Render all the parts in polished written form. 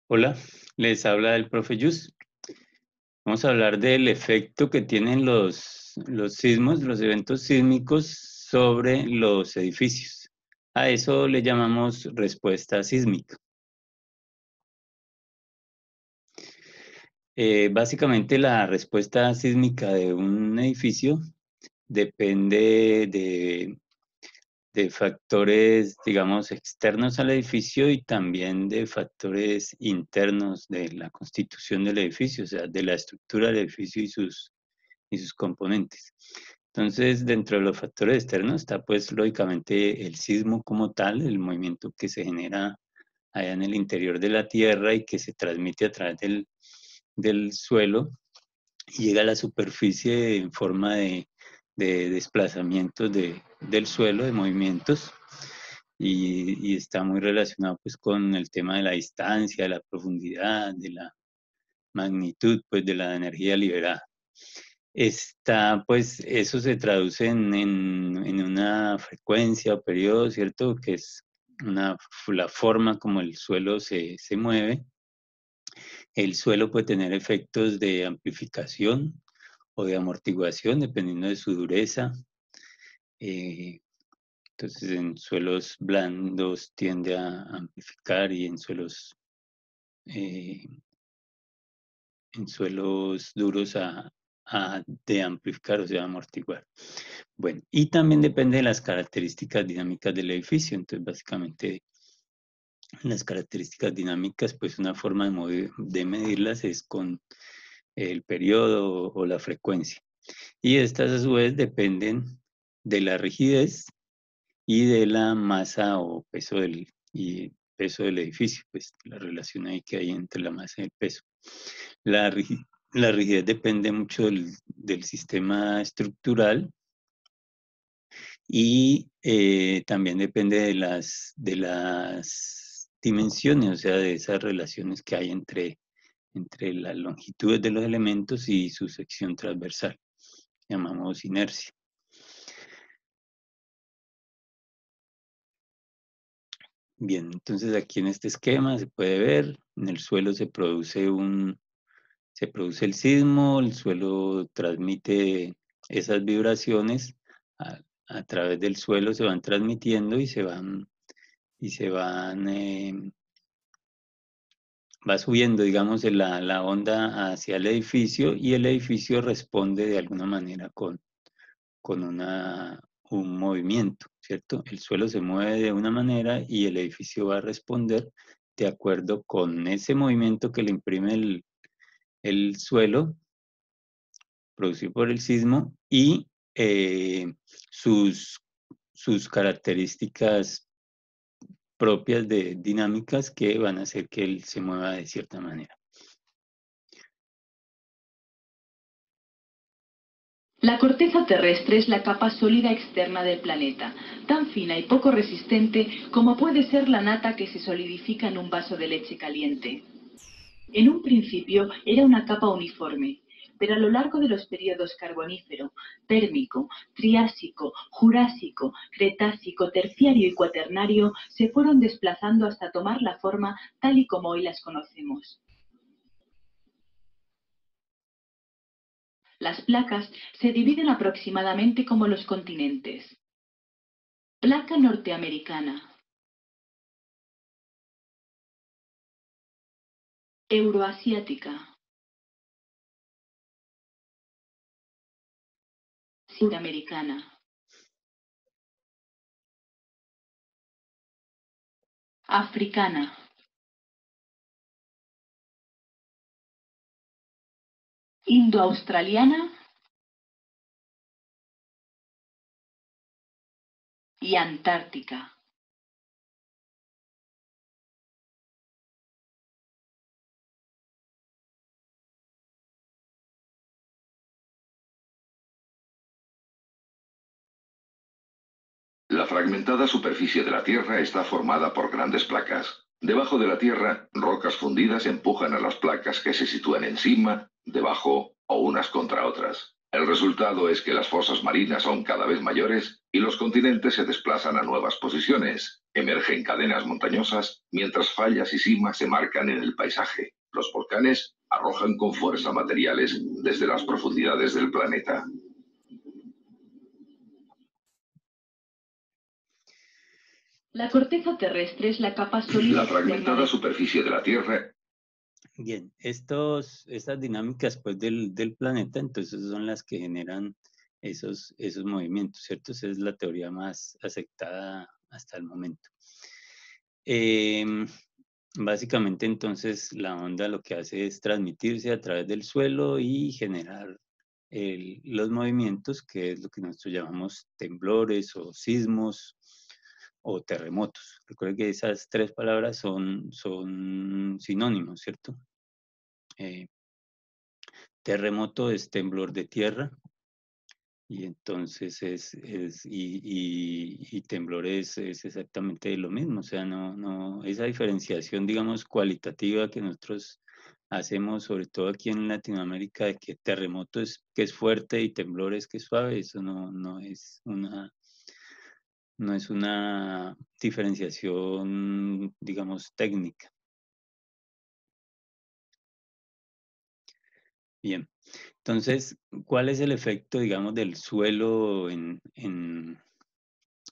Hola, les habla el profe Yus. Vamos a hablar del efecto que tienen los sismos, los eventos sísmicos sobre los edificios. A eso le llamamos respuesta sísmica. Básicamente la respuesta sísmica de un edificio depende de factores, digamos, externos al edificio y también de factores internos de la constitución del edificio, o sea, de la estructura del edificio y sus componentes. Entonces, dentro de los factores externos está, pues, lógicamente el sismo como tal, el movimiento que se genera allá en el interior de la Tierra y que se transmite a través del suelo y llega a la superficie en forma de desplazamientos del suelo, de movimientos, y está muy relacionado, pues, con el tema de la distancia, de la profundidad, de la magnitud, pues, de la energía liberada. Pues eso se traduce en una frecuencia o periodo, ¿cierto? Que es la forma como el suelo se mueve. El suelo puede tener efectos de amplificación o de amortiguación, dependiendo de su dureza. Eh, entonces, en suelos blandos tiende a amplificar y eh, en suelos duros a de amplificar, o sea, amortiguar. Bueno, y también depende de las características dinámicas del edificio. Entonces, básicamente, las características dinámicas, pues una forma de medirlas es con el periodo o la frecuencia. Y estas a su vez dependen de la rigidez y de la masa o peso del edificio, pues la relación ahí que hay entre la masa y el peso. La, la rigidez depende mucho del sistema estructural y también depende de las dimensiones, o sea, de esas relaciones que hay entre las longitudes de los elementos y su sección transversal. Llamamos inercia. Bien, entonces aquí en este esquema se puede ver, en el suelo se produce el sismo, el suelo transmite esas vibraciones a través del suelo, se van transmitiendo y va subiendo, digamos, la onda hacia el edificio y el edificio responde de alguna manera con un movimiento, ¿cierto? El suelo se mueve de una manera y el edificio va a responder de acuerdo con ese movimiento que le imprime el suelo producido por el sismo y sus, sus características propias de dinámicas que van a hacer que él se mueva de cierta manera. La corteza terrestre es la capa sólida externa del planeta, tan fina y poco resistente como puede ser la nata que se solidifica en un vaso de leche caliente. En un principio era una capa uniforme, pero a lo largo de los periodos carbonífero, pérmico, triásico, jurásico, cretácico, terciario y cuaternario se fueron desplazando hasta tomar la forma tal y como hoy las conocemos. Las placas se dividen aproximadamente como los continentes. Placa norteamericana, euroasiática, sudamericana, africana, indoaustraliana y antártica. La fragmentada superficie de la Tierra está formada por grandes placas. Debajo de la Tierra, rocas fundidas empujan a las placas que se sitúan encima, debajo o unas contra otras. El resultado es que las fosas marinas son cada vez mayores y los continentes se desplazan a nuevas posiciones. Emergen cadenas montañosas, mientras fallas y simas se marcan en el paisaje. Los volcanes arrojan con fuerza materiales desde las profundidades del planeta. La corteza terrestre es la capa sólida La externa fragmentada del... superficie de la Tierra. Bien, estas dinámicas pues, del planeta, entonces son las que generan esos movimientos, ¿cierto? Esa es la teoría más aceptada hasta el momento. Básicamente, entonces, la onda lo que hace es transmitirse a través del suelo y generar los movimientos, que es lo que nosotros llamamos temblores o sismos o terremotos. Recuerden que esas tres palabras son sinónimos, ¿cierto? Terremoto es temblor de tierra y entonces y temblor es exactamente lo mismo, o sea, no, esa diferenciación, digamos, cualitativa que nosotros hacemos, sobre todo aquí en Latinoamérica, de que terremoto es que es fuerte y temblor es que es suave, eso no es una diferenciación, digamos, técnica. Bien, entonces, ¿cuál es el efecto, digamos, del suelo en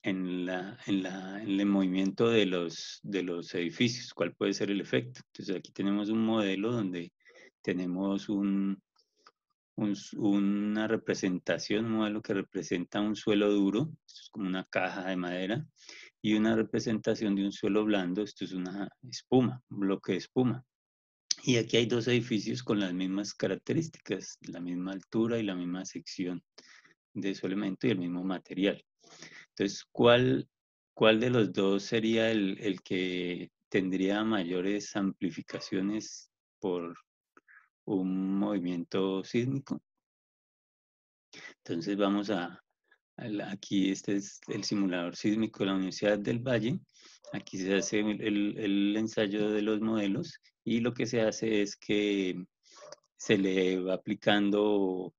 el movimiento de los edificios? ¿Cuál puede ser el efecto? Entonces, aquí tenemos un modelo donde tenemos una representación, un modelo que representa un suelo duro, esto es como una caja de madera, y una representación de un suelo blando, esto es una espuma, un bloque de espuma. Y aquí hay dos edificios con las mismas características, la misma altura y la misma sección de su elemento y el mismo material. Entonces, ¿cuál de los dos sería el que tendría mayores amplificaciones por un movimiento sísmico? Entonces vamos aquí este es el simulador sísmico de la Universidad del Valle. Aquí se hace el ensayo de los modelos y lo que se hace es que se le va aplicando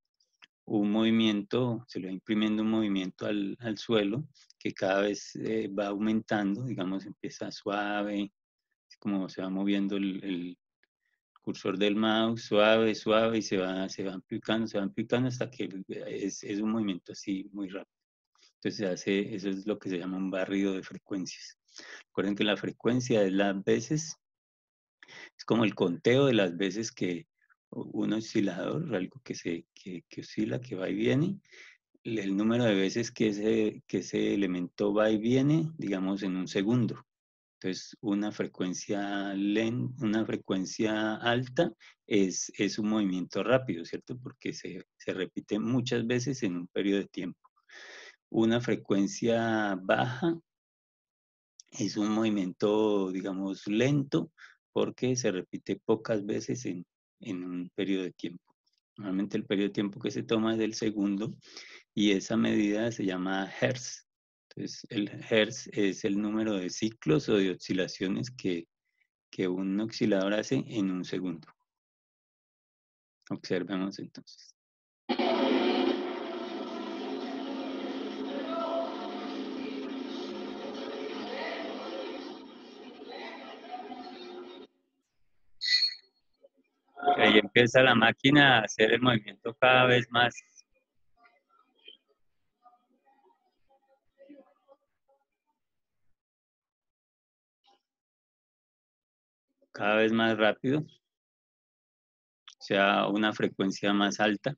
un movimiento, se le va imprimiendo un movimiento al suelo que cada vez va aumentando, digamos, empieza suave, como se va moviendo el cursor del mouse, suave, suave, y se va amplificando hasta que es un movimiento así muy rápido. Entonces eso es lo que se llama un barrido de frecuencias. Recuerden que la frecuencia es las veces, es como el conteo de las veces que un oscilador, algo que oscila, que va y viene, el número de veces que ese elemento va y viene, digamos, en un segundo. Entonces, una frecuencia alta es un movimiento rápido, ¿cierto? Porque se repite muchas veces en un periodo de tiempo. Una frecuencia baja es un movimiento, digamos, lento, porque se repite pocas veces en un periodo de tiempo. Normalmente el periodo de tiempo que se toma es del segundo y esa medida se llama Hertz. Entonces, el Hertz es el número de ciclos o de oscilaciones que un oscilador hace en un segundo. Observemos entonces. Ahí empieza la máquina a hacer el movimiento cada vez más rápido, o sea, una frecuencia más alta.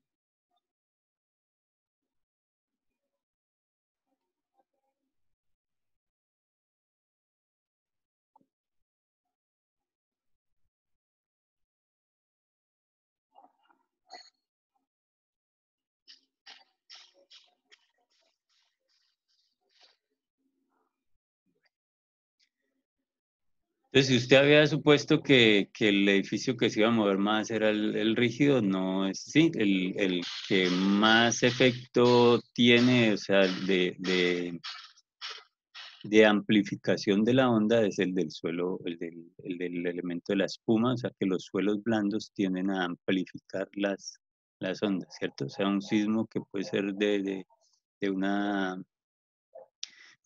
Entonces, si usted había supuesto que el edificio que se iba a mover más era el rígido, no es así. El que más efecto tiene, o sea, de amplificación de la onda es el del suelo, el del elemento de la espuma, o sea, que los suelos blandos tienden a amplificar las ondas, ¿cierto? O sea, un sismo que puede ser de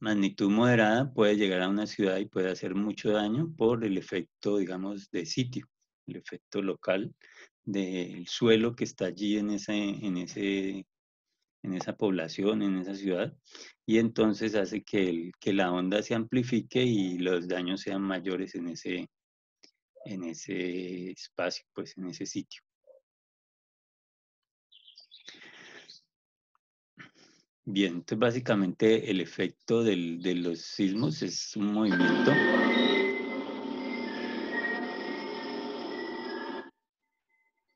magnitud moderada puede llegar a una ciudad y puede hacer mucho daño por el efecto, digamos, de sitio, el efecto local del suelo que está allí en esa población, en esa ciudad, y entonces hace que la onda se amplifique y los daños sean mayores en ese espacio, pues en ese sitio. Bien, entonces básicamente el efecto de los sismos es un movimiento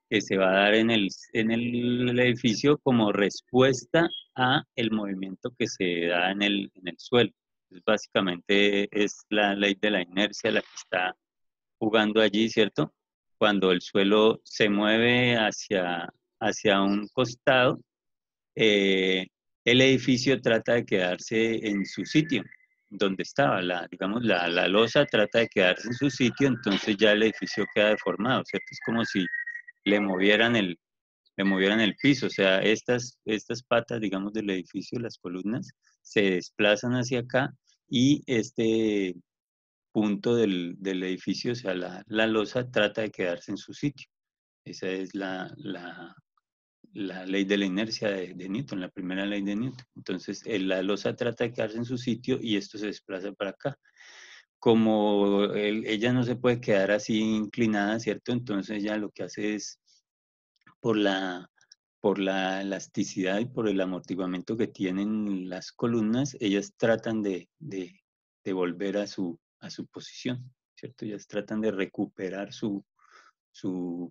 que se va a dar en el edificio como respuesta a el movimiento que se da en el suelo. Entonces, básicamente es la ley de la inercia la que está jugando allí, ¿cierto? Cuando el suelo se mueve hacia un costado, eh, el edificio trata de quedarse en su sitio, donde estaba, digamos, la losa trata de quedarse en su sitio, entonces ya el edificio queda deformado, ¿cierto? Es como si le movieran el piso, o sea, estas patas, digamos, del edificio, las columnas, se desplazan hacia acá y este punto del edificio, o sea, la losa trata de quedarse en su sitio. Esa es la ley de la inercia de Newton, la primera ley de Newton. Entonces, la losa trata de quedarse en su sitio y esto se desplaza para acá. Como ella no se puede quedar así inclinada, ¿cierto? Entonces ya lo que hace es, por la elasticidad y por el amortiguamiento que tienen las columnas, ellas tratan de volver a su posición, ¿cierto? Ellas tratan de recuperar su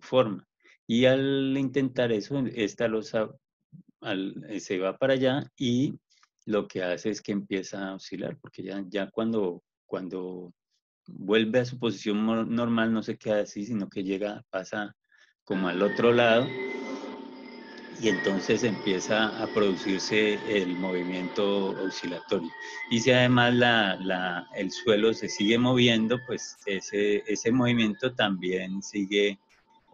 forma. Y al intentar eso, esta losa se va para allá y lo que hace es que empieza a oscilar, porque ya cuando vuelve a su posición normal no se queda así, sino que pasa como al otro lado y entonces empieza a producirse el movimiento oscilatorio. Y si además el suelo se sigue moviendo, pues ese movimiento también sigue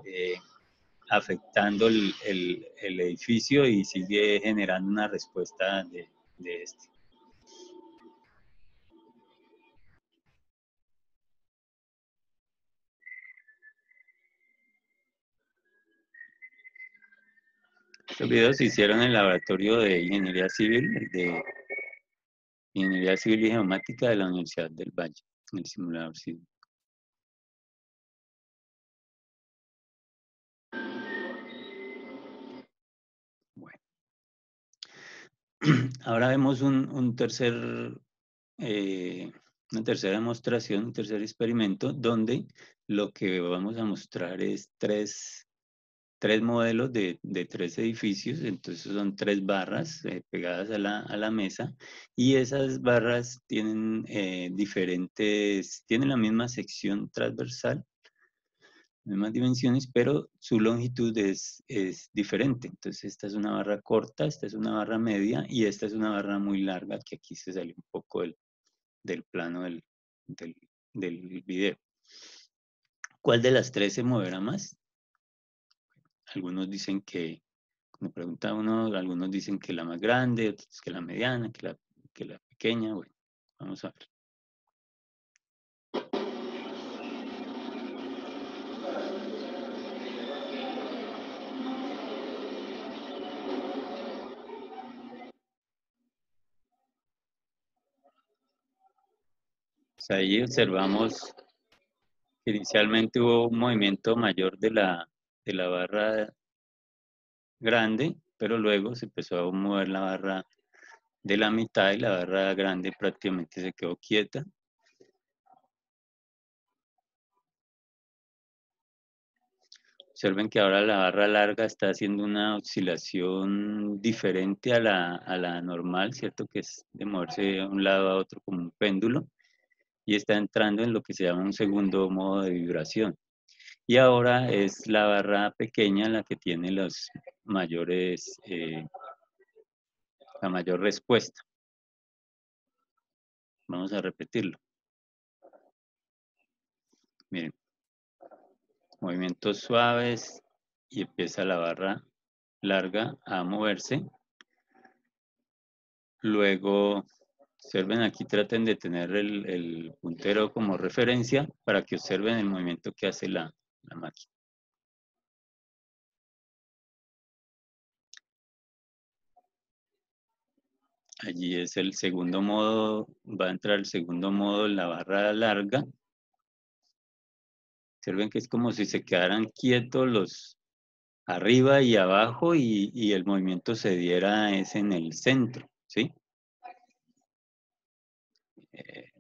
eh, afectando el edificio y sigue generando una respuesta de este. Estos videos se hicieron en el laboratorio de Ingeniería Civil y Geomática de la Universidad del Valle, en el simulador civil. Bueno. Ahora vemos una tercera demostración, un tercer experimento, donde lo que vamos a mostrar es tres modelos de tres edificios, entonces son tres barras pegadas a la mesa, y esas barras tienen tienen la misma sección transversal, mismas dimensiones, pero su longitud es diferente. Entonces esta es una barra corta, esta es una barra media, y esta es una barra muy larga, que aquí se salió un poco del plano del, del video. ¿Cuál de las tres se moverá más? Algunos dicen que, como pregunta uno, algunos dicen que la más grande, otros que la mediana, que la pequeña. Bueno, vamos a ver. Pues ahí observamos que inicialmente hubo un movimiento mayor de la barra grande, pero luego se empezó a mover la barra de la mitad y la barra grande prácticamente se quedó quieta. Observen que ahora la barra larga está haciendo una oscilación diferente a la normal, ¿cierto? Que es de moverse de un lado a otro como un péndulo, y está entrando en lo que se llama un segundo modo de vibración. Y ahora es la barra pequeña la que tiene la mayor respuesta. Vamos a repetirlo. Miren, movimientos suaves y empieza la barra larga a moverse. Luego Observen aquí, traten de tener el puntero como referencia para que observen el movimiento que hace la máquina. Allí es el segundo modo, va a entrar el segundo modo en la barra larga. Observen que es como si se quedaran quietos los arriba y abajo y el movimiento se diera es en el centro, ¿sí?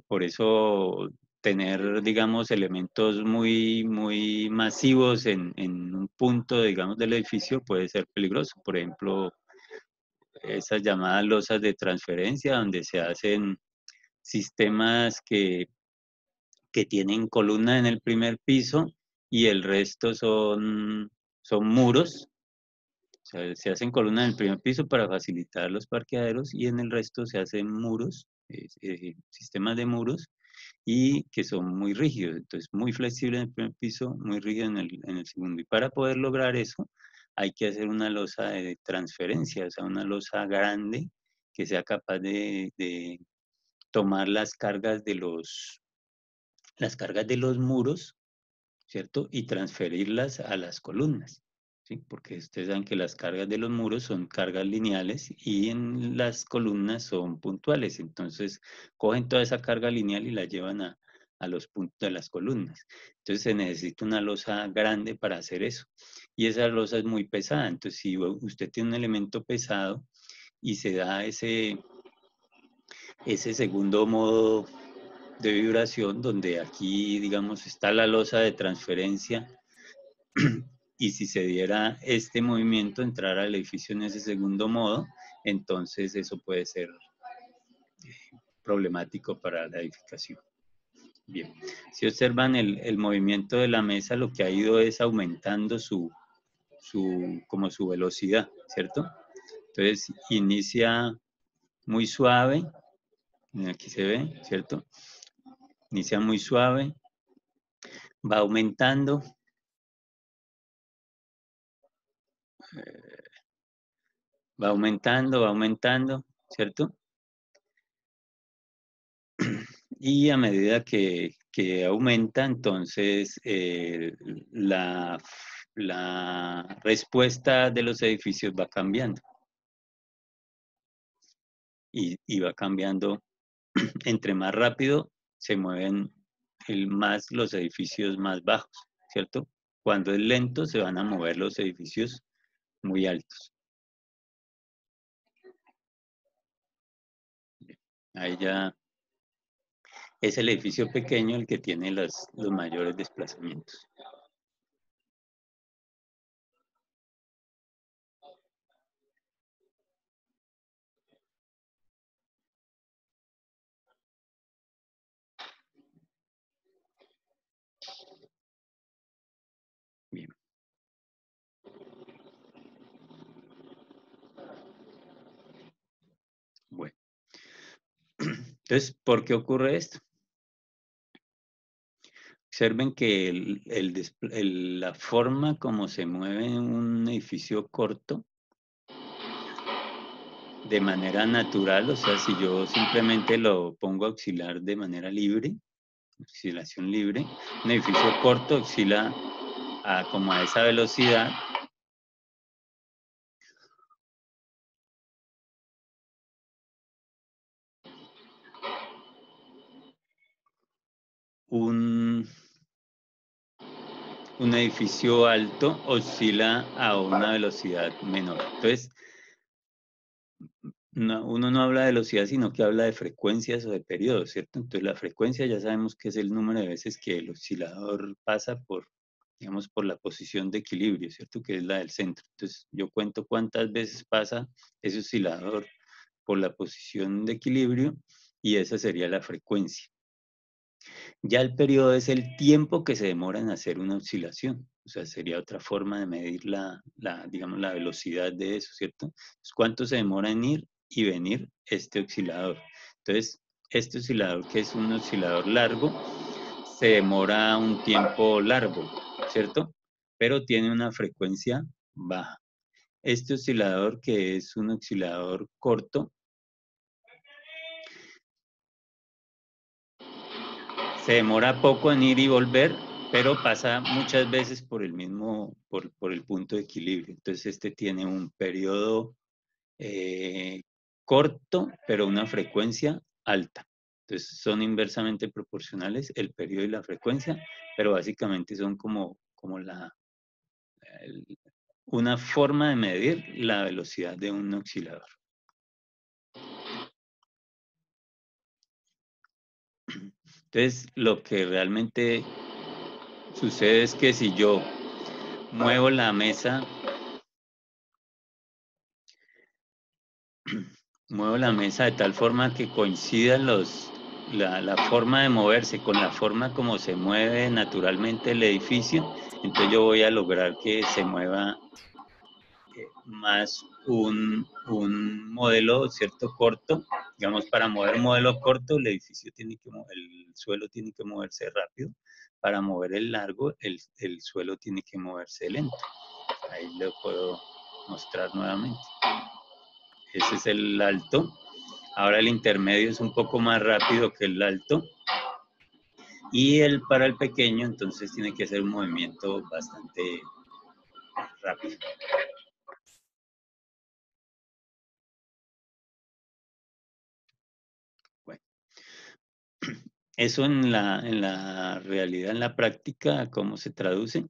Por eso tener, digamos, elementos muy masivos en un punto, digamos, del edificio puede ser peligroso. Por ejemplo, esas llamadas losas de transferencia, donde se hacen sistemas que tienen columna en el primer piso y el resto son muros. O sea, se hacen columnas en el primer piso para facilitar los parqueaderos y en el resto se hacen muros, sistemas de muros y que son muy rígidos. Entonces, muy flexible en el primer piso, muy rígido en el segundo. Y para poder lograr eso, hay que hacer una losa de transferencia, o sea, una losa grande que sea capaz de tomar las cargas de los muros, ¿cierto? Y transferirlas a las columnas, ¿sí? Porque ustedes saben que las cargas de los muros son cargas lineales y en las columnas son puntuales. Entonces, cogen toda esa carga lineal y la llevan a los puntos de las columnas. Entonces, se necesita una losa grande para hacer eso. Y esa losa es muy pesada. Entonces, si usted tiene un elemento pesado y se da ese segundo modo de vibración, donde aquí, digamos, está la losa de transferencia, y si se diera este movimiento, entrar al edificio en ese segundo modo, entonces eso puede ser problemático para la edificación. Bien, si observan el movimiento de la mesa, lo que ha ido es aumentando como su velocidad, ¿cierto? Entonces inicia muy suave, aquí se ve, ¿cierto? Inicia muy suave, va aumentando, va aumentando, ¿cierto? Y a medida que aumenta, entonces la respuesta de los edificios va cambiando. Y va cambiando, entre más rápido se mueven más los edificios más bajos, ¿cierto? Cuando es lento se van a mover los edificios muy altos. Ahí ya es el edificio pequeño el que tiene los mayores desplazamientos. Bien. Bueno. Entonces, ¿por qué ocurre esto? Observen que la forma como se mueve en un edificio corto, de manera natural, o sea, si yo simplemente lo pongo a oscilar de manera libre, oscilación libre, un edificio corto oscila como a esa velocidad, un edificio alto oscila a una velocidad menor. Entonces, uno no habla de velocidad, sino que habla de frecuencias o de periodos, ¿cierto? Entonces, la frecuencia ya sabemos que es el número de veces que el oscilador pasa por, digamos, por la posición de equilibrio, ¿cierto? Que es la del centro. Entonces, yo cuento cuántas veces pasa ese oscilador por la posición de equilibrio y esa sería la frecuencia. Ya el periodo es el tiempo que se demora en hacer una oscilación. O sea, sería otra forma de medir digamos, la velocidad de eso, ¿cierto? Entonces, ¿cuánto se demora en ir y venir este oscilador? Entonces, este oscilador, que es un oscilador largo, se demora un tiempo largo, ¿cierto? Pero tiene una frecuencia baja. Este oscilador, que es un oscilador corto, Se demora poco en ir y volver, pero pasa muchas veces por el mismo, por el punto de equilibrio. Entonces este tiene un periodo corto, pero una frecuencia alta. Entonces son inversamente proporcionales el periodo y la frecuencia, pero básicamente son como una forma de medir la velocidad de un oscilador. Entonces, lo que realmente sucede es que si yo muevo la mesa de tal forma que coincidan la forma de moverse con la forma como se mueve naturalmente el edificio, entonces yo voy a lograr que se mueva más un modelo, ¿cierto? Corto. Digamos, para mover un modelo corto, el suelo tiene que moverse rápido. Para mover el largo, el suelo tiene que moverse lento. Ahí lo puedo mostrar nuevamente. Ese es el alto. Ahora el intermedio es un poco más rápido que el alto. Y para el pequeño, entonces tiene que hacer un movimiento bastante rápido. Bueno, eso en la realidad, en la práctica, ¿cómo se traduce?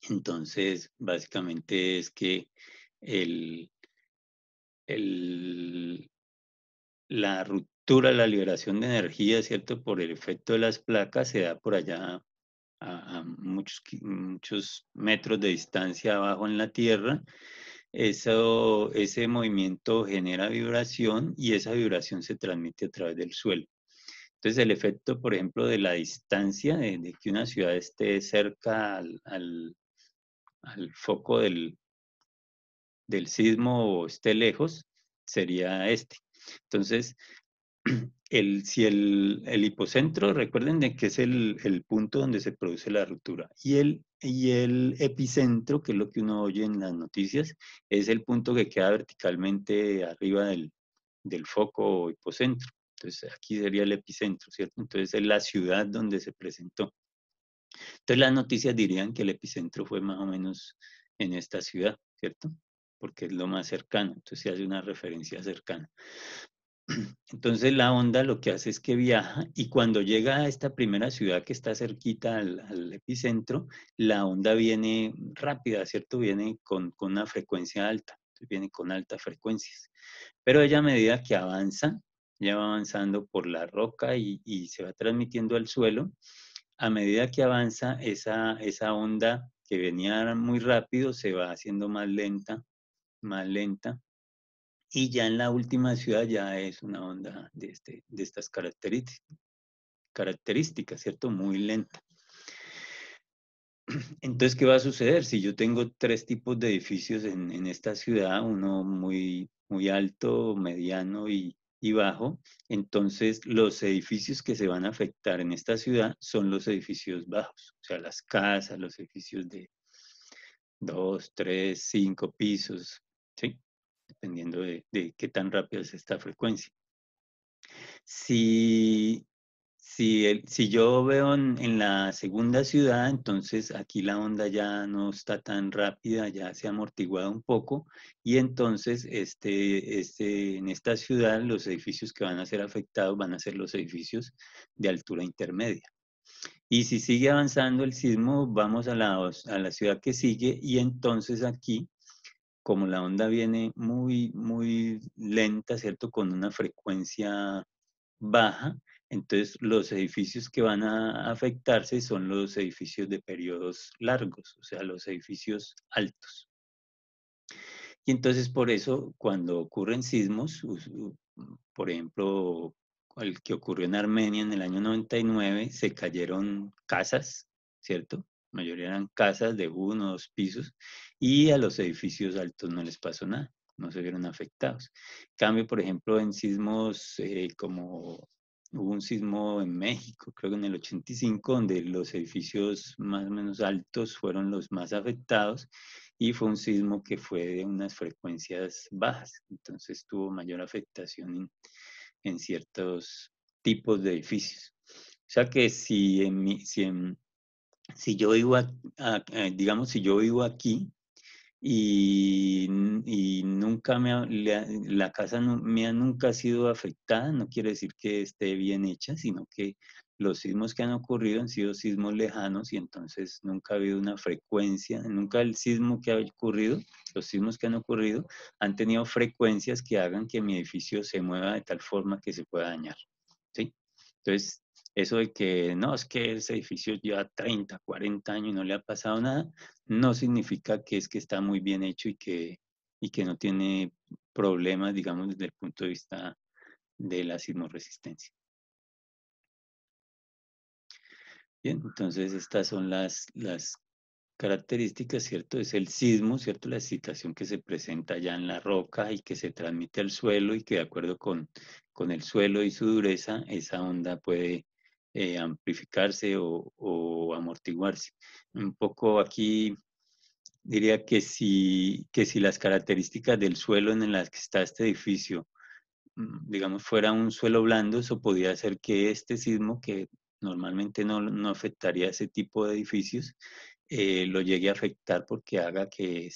Entonces, básicamente es que el, la ruptura, la liberación de energía, ¿cierto? Por el efecto de las placas se da por allá a muchos metros de distancia abajo en la Tierra. Ese movimiento genera vibración y esa vibración se transmite a través del suelo. Entonces, el efecto, por ejemplo, de la distancia, de que una ciudad esté cerca al foco del sismo o esté lejos, sería este. Entonces, si el hipocentro, recuerden de que es el punto donde se produce la ruptura, y el epicentro, que es lo que uno oye en las noticias, es el punto que queda verticalmente arriba del foco o hipocentro. Entonces, aquí sería el epicentro, ¿cierto? Entonces, es la ciudad donde se presentó. Entonces, las noticias dirían que el epicentro fue más o menos en esta ciudad, ¿cierto? Porque es lo más cercano, entonces se hace una referencia cercana. Entonces la onda lo que hace es que viaja y cuando llega a esta primera ciudad que está cerquita al epicentro, la onda viene rápida, ¿cierto? Viene con una frecuencia alta, entonces viene con altas frecuencias. Pero ella a medida que avanza, ya va avanzando por la roca y se va transmitiendo al suelo, a medida que avanza esa onda que venía muy rápido se va haciendo más lenta y ya en la última ciudad ya es una onda de estas características, ¿cierto? Muy lenta. Entonces, ¿qué va a suceder? Si yo tengo 3 tipos de edificios en esta ciudad, uno muy alto, mediano y bajo, entonces los edificios que se van a afectar en esta ciudad son los edificios bajos, o sea, las casas, los edificios de 2, 3, 5 pisos, ¿sí? Dependiendo de qué tan rápido es esta frecuencia. Si yo veo en la segunda ciudad, entonces aquí la onda ya no está tan rápida, ya se ha amortiguado un poco, y entonces en esta ciudad los edificios que van a ser afectados van a ser los edificios de altura intermedia. Y si sigue avanzando el sismo, vamos a la ciudad que sigue, y entonces aquí como la onda viene muy lenta, ¿cierto? Con una frecuencia baja, entonces los edificios que van a afectarse son los edificios de periodos largos, o sea, los edificios altos. Y entonces por eso cuando ocurren sismos, por ejemplo, el que ocurrió en Armenia en el año 99, se cayeron casas, ¿cierto? La mayoría eran casas de 1 o 2 pisos y a los edificios altos no les pasó nada, no se vieron afectados. En cambio, por ejemplo, en sismos como hubo un sismo en México, creo que en el 85, donde los edificios más o menos altos fueron los más afectados y fue un sismo que fue de unas frecuencias bajas, entonces tuvo mayor afectación en ciertos tipos de edificios. sea que si yo vivo, digamos, si yo vivo aquí y nunca la casa mía nunca ha sido afectada, no quiere decir que esté bien hecha, sino que los sismos que han ocurrido han sido sismos lejanos y entonces nunca ha habido una frecuencia, nunca el sismo que ha ocurrido, los sismos que han ocurrido han tenido frecuencias que hagan que mi edificio se mueva de tal forma que se pueda dañar, ¿sí? Entonces, eso de que no, es que ese edificio lleva 30, 40 años y no le ha pasado nada, no significa que es que está muy bien hecho y que no tiene problemas, digamos, desde el punto de vista de la sismoresistencia. Bien, entonces estas son las características, ¿cierto? Es el sismo, ¿cierto? La excitación que se presenta ya en la roca y que se transmite al suelo y que de acuerdo con el suelo y su dureza, esa onda puede amplificarse o amortiguarse. Un poco aquí diría que si las características del suelo en las que está este edificio, digamos, fuera un suelo blando, eso podría hacer que este sismo, que normalmente no afectaría a ese tipo de edificios, lo llegue a afectar porque haga que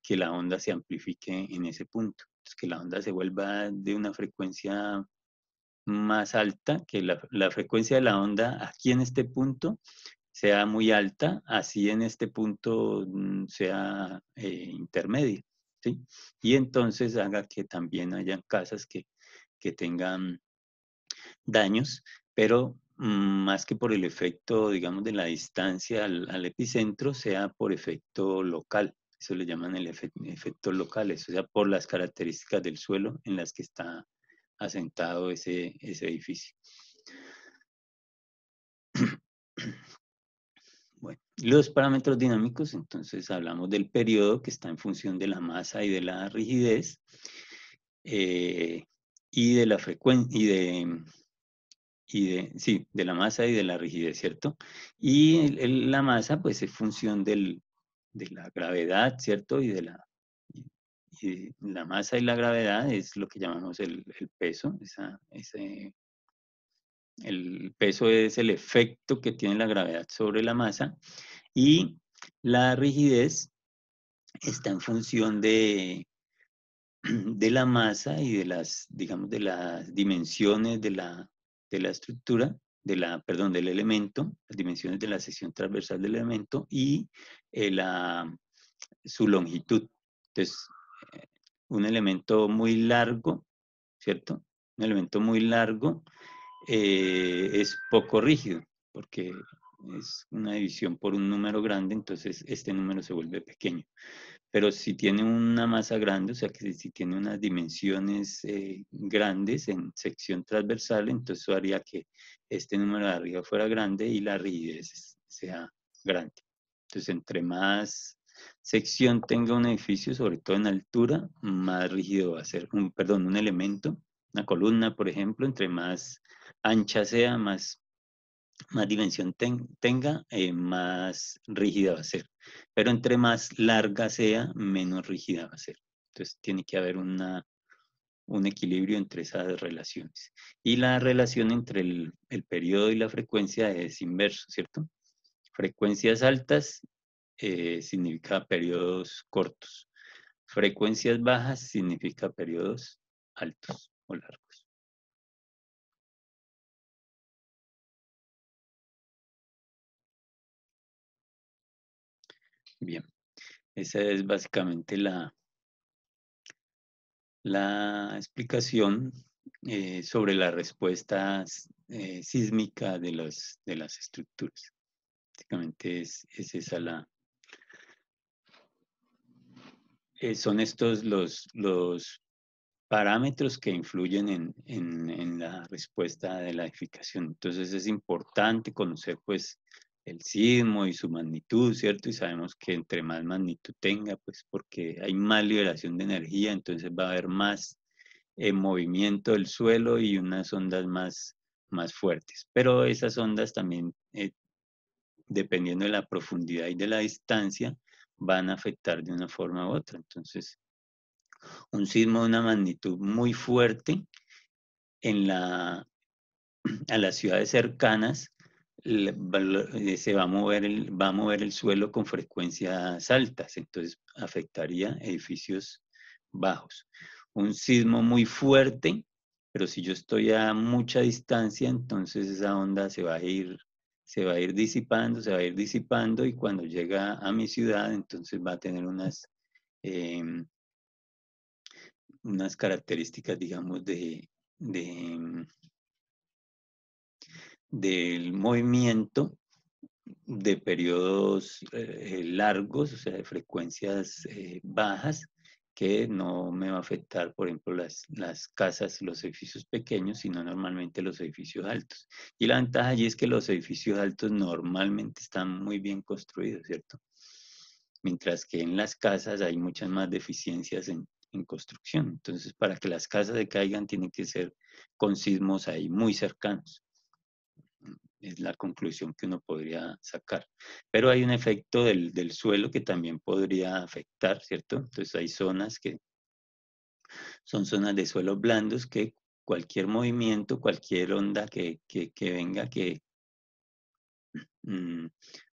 la onda se amplifique en ese punto. Entonces, que la onda se vuelva de una frecuencia más alta, que la frecuencia de la onda aquí en este punto sea muy alta, así en este punto sea intermedia, ¿sí? Y entonces haga que también hayan casas que tengan daños, pero más que por el efecto, digamos, de la distancia al epicentro, sea por efecto local. Eso le llaman el efecto local, eso sea por las características del suelo en las que está asentado ese edificio. Bueno, los parámetros dinámicos, entonces hablamos del periodo que está en función de la masa y de la rigidez y de la frecuencia sí, de la masa y de la rigidez, ¿cierto? Y la masa, pues, es función de la gravedad, ¿cierto? Y la masa y la gravedad es lo que llamamos el peso. El peso es el efecto que tiene la gravedad sobre la masa y la rigidez está en función de la masa y de las, digamos, de las dimensiones de la estructura, perdón, del elemento, las dimensiones de la sección transversal del elemento y su longitud. Entonces, eh, un elemento muy largo, ¿cierto? Un elemento muy largo es poco rígido, porque es una división por un número grande, entonces este número se vuelve pequeño. Pero si tiene una masa grande, o sea que si tiene unas dimensiones grandes en sección transversal, entonces eso haría que este número de arriba fuera grande y la rigidez sea grande. Entonces, entre más sección tenga un edificio, sobre todo en altura, más rígido va a ser, un elemento, una columna, por ejemplo, entre más ancha sea, más dimensión tenga, más rígida va a ser. Pero entre más larga sea, menos rígida va a ser. Entonces tiene que haber un equilibrio entre esas relaciones. Y la relación entre el periodo y la frecuencia es inverso, ¿cierto? Frecuencias altas significa periodos cortos. Frecuencias bajas significa periodos altos o largos. Bien, esa es básicamente la explicación sobre la respuesta sísmica de las estructuras. Básicamente es esa son estos los parámetros que influyen en la respuesta de la edificación. Entonces es importante conocer pues el sismo y su magnitud, ¿cierto? Y sabemos que entre más magnitud tenga, pues porque hay más liberación de energía, entonces va a haber más movimiento del suelo y unas ondas más fuertes. Pero esas ondas también, dependiendo de la profundidad y de la distancia, van a afectar de una forma u otra. Entonces, un sismo de una magnitud muy fuerte a las ciudades cercanas se va a mover el suelo con frecuencias altas, entonces afectaría edificios bajos. Un sismo muy fuerte, pero si yo estoy a mucha distancia, entonces esa onda se va a ir disipando, y cuando llega a mi ciudad, entonces va a tener em, unas características, digamos, de, del movimiento de periodos largos, o sea, de frecuencias bajas, que no me va a afectar, por ejemplo, las casas, los edificios pequeños, sino normalmente los edificios altos. Y la ventaja allí es que los edificios altos normalmente están muy bien construidos, ¿cierto? Mientras que en las casas hay muchas más deficiencias en construcción. Entonces, para que las casas se caigan, tienen que ser con sismos ahí muy cercanos. Es la conclusión que uno podría sacar. Pero hay un efecto del suelo que también podría afectar, ¿cierto? Entonces hay zonas que son zonas de suelos blandos que cualquier movimiento, cualquier onda que venga, que mm,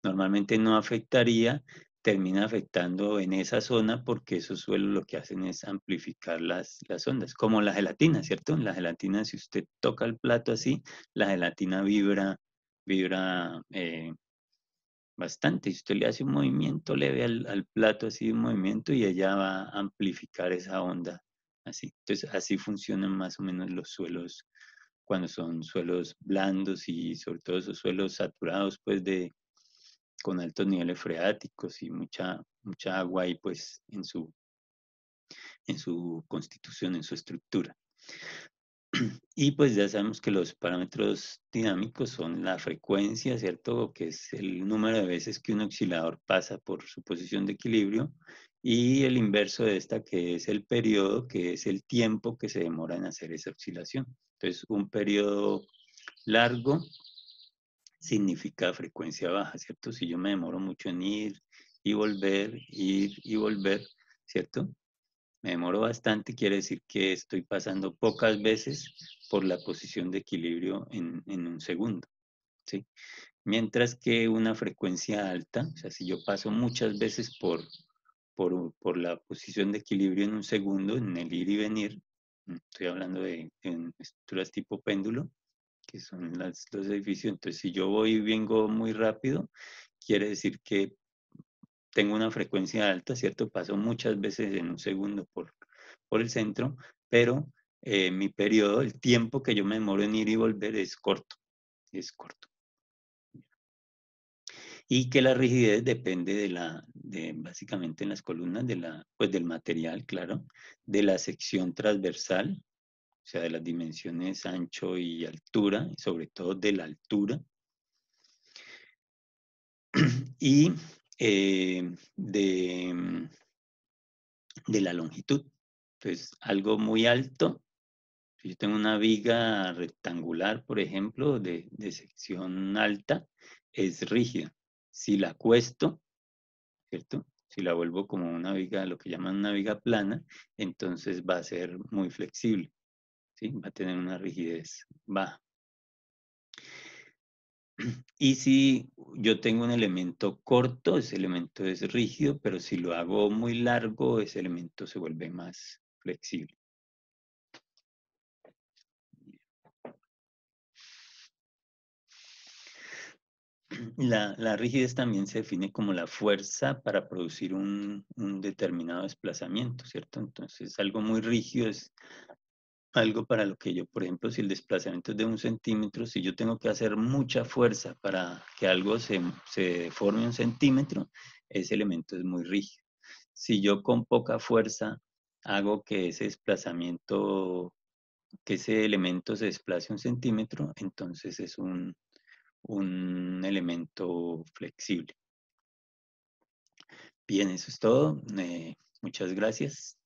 normalmente no afectaría, termina afectando en esa zona porque esos suelos lo que hacen es amplificar las ondas, como la gelatina, ¿cierto? La gelatina, si usted toca el plato así, la gelatina vibra bastante. Si usted le hace un movimiento leve al plato, así un movimiento, y ella va a amplificar esa onda, así. Entonces, así funcionan más o menos los suelos cuando son suelos blandos y sobre todo esos suelos saturados, pues, con altos niveles freáticos y mucha agua ahí, pues, en su constitución, en su estructura. Y pues ya sabemos que los parámetros dinámicos son la frecuencia, ¿cierto? Que es el número de veces que un oscilador pasa por su posición de equilibrio, y el inverso de esta, que es el periodo, que es el tiempo que se demora en hacer esa oscilación. Entonces, un periodo largo significa frecuencia baja, ¿cierto? Si yo me demoro mucho en ir y volver, ¿cierto? Me demoro bastante, quiere decir que estoy pasando pocas veces por la posición de equilibrio en un segundo, ¿sí? Mientras que una frecuencia alta, o sea, si yo paso muchas veces por la posición de equilibrio en un segundo, en el ir y venir, estoy hablando en estructuras tipo péndulo, que son los edificios, entonces si yo voy y vengo muy rápido, quiere decir que tengo una frecuencia alta, ¿cierto? Paso muchas veces en un segundo por el centro, pero mi periodo, el tiempo que yo me demoro en ir y volver es corto, es corto. Y que la rigidez depende básicamente en las columnas pues del material, claro, de la sección transversal, o sea, de las dimensiones ancho y altura, y sobre todo de la altura, y de la longitud. Entonces, algo muy alto, si yo tengo una viga rectangular, por ejemplo, de sección alta, es rígida. Si la cuesto, ¿cierto? Si la vuelvo como una viga, lo que llaman una viga plana, entonces va a ser muy flexible, ¿sí? Va a tener una rigidez baja. Y si yo tengo un elemento corto, ese elemento es rígido, pero si lo hago muy largo, ese elemento se vuelve más flexible. La rigidez también se define como la fuerza para producir un determinado desplazamiento, ¿cierto? Entonces, algo muy rígido es algo para lo que yo, por ejemplo, si el desplazamiento es de 1 centímetro, si yo tengo que hacer mucha fuerza para que algo se deforme 1 centímetro, ese elemento es muy rígido. Si yo con poca fuerza hago que ese desplazamiento, que ese elemento se desplace 1 centímetro, entonces es un elemento flexible. Bien, eso es todo. Muchas gracias.